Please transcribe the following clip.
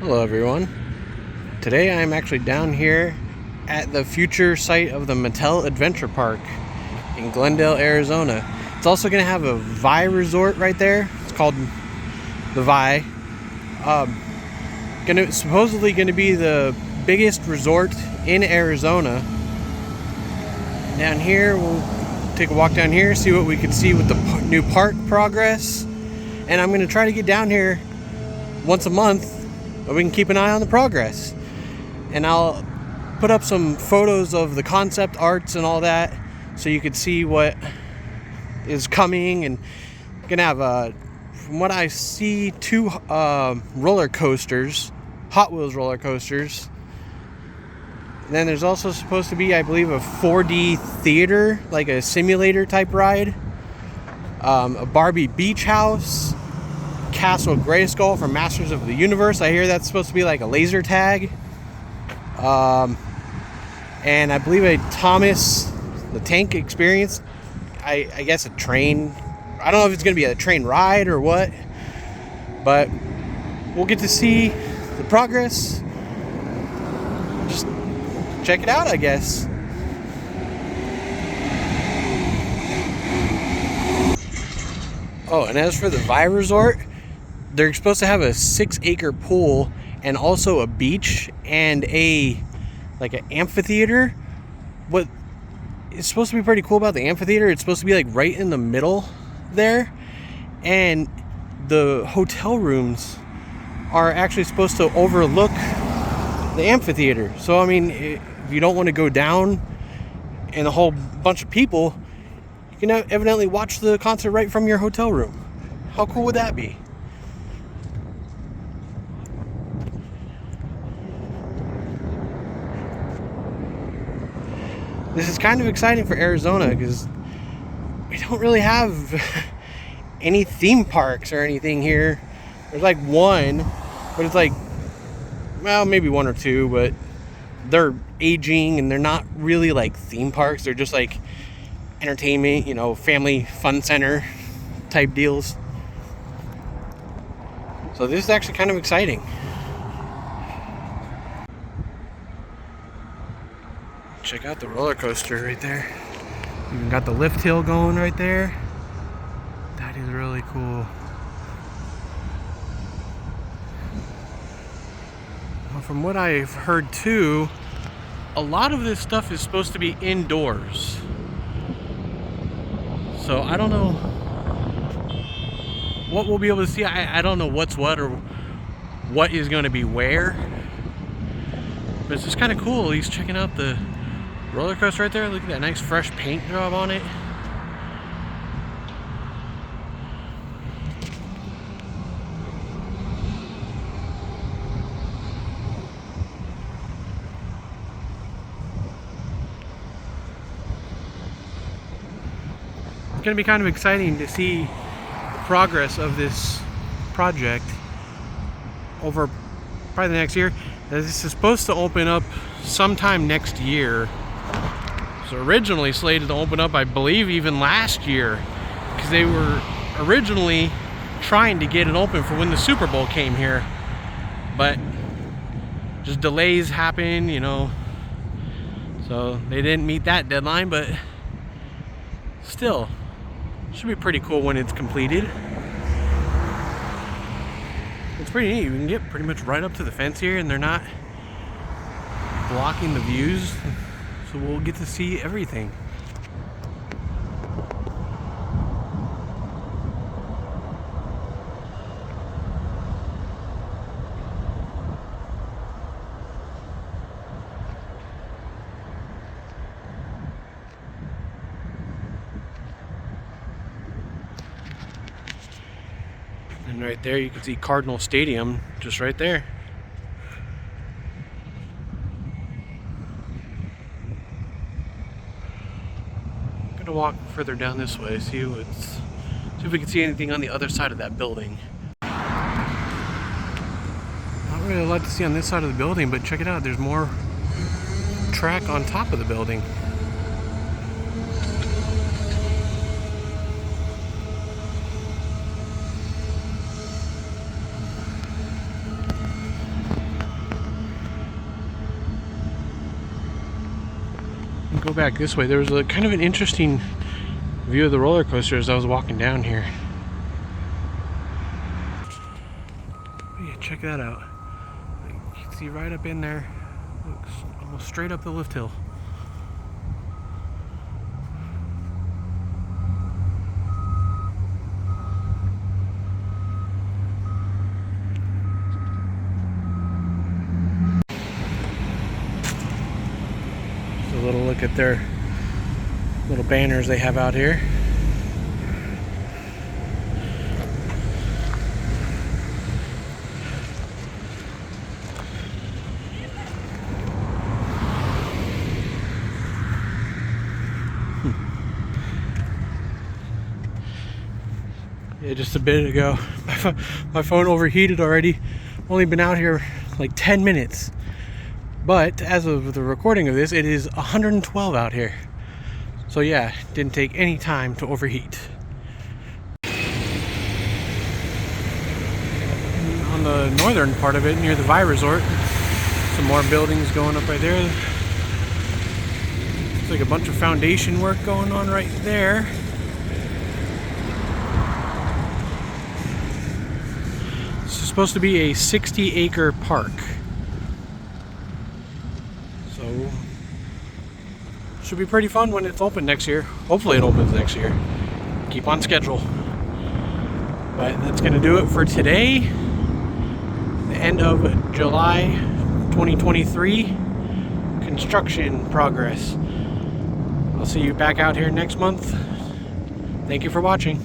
Hello everyone. Today I am actually down here at the future site of the Mattel Adventure Park in Glendale, Arizona. It's also going to have a Vi resort right there. It's called the Vi. Supposedly going to be the biggest resort in Arizona. Down here, we'll take a walk down here, see what we can see with the new park progress. And I'm going to try to get down here once a month, but we can keep an eye on the progress. And I'll put up some photos of the concept arts and all that, so you could see what is coming. And gonna have from what I see, 2 roller coasters, Hot Wheels roller coasters. And then there's also supposed to be, I believe, a 4D theater, like a simulator type ride, a Barbie beach house, Castle Grayskull from Masters of the Universe. I hear that's supposed to be like a laser tag. And I believe a Thomas the Tank Experience. I guess a train. I don't know if it's going to be a train ride or what, but we'll get to see the progress. Just check it out, I guess. Oh, and as for the Vi Resort, they're supposed to have a 6-acre pool and also a beach and an amphitheater. What is supposed to be pretty cool about the amphitheater, it's supposed to be like right in the middle there, and the hotel rooms are actually supposed to overlook the amphitheater. So I mean, if you don't want to go down and a whole bunch of people, you can evidently watch the concert right from your hotel room. How cool would that be? This is kind of exciting for Arizona because we don't really have any theme parks or anything here. There's like one, but it's like, well, maybe 1 or 2, but they're aging and they're not really like theme parks. They're just like entertainment, family fun center type deals. So this is actually kind of exciting. Check out the roller coaster right there. Even got the lift hill going right there. That is really cool. Well, from what I've heard too, a lot of this stuff is supposed to be indoors. So I don't know what we'll be able to see. I don't know what's what or what is going to be where. But it's just kind of cool, at least checking out the roller coaster right there. Look at that nice fresh paint job on it. It's going to be kind of exciting to see the progress of this project over probably the next year. This is supposed to open up sometime next year. So originally slated to open up, I believe, even last year, because they were originally trying to get it open for when the Super Bowl came here, but just delays happen, so they didn't meet that deadline. But still, should be pretty cool when it's completed. It's pretty neat. You can get pretty much right up to the fence here, and they're not blocking the views. So we'll get to see everything. And right there you can see Cardinal Stadium just right there. To walk further down this way, see if we can see anything on the other side of that building. Not really a lot to see on this side of the building, but check it out, there's more track on top of the building. go back this way. There was a kind of an interesting view of the roller coaster as I was walking down here. Yeah, check that out. You can see right up in there, looks almost straight up the lift hill. Just a little look at their little banners they have out here. Yeah, just a bit ago, my phone overheated already. Only been out here like 10 minutes. But as of the recording of this, it is 112 out here. So yeah, didn't take any time to overheat. On the northern part of it, near the Vi Resort, some more buildings going up right there. Looks like a bunch of foundation work going on right there. Supposed to be a 60-acre park, so should be pretty fun when it's open next year. Hopefully it opens next year. Keep on schedule. But that's gonna do it for today, the end of July 2023. Construction progress. I'll see you back out here next month. Thank you for watching.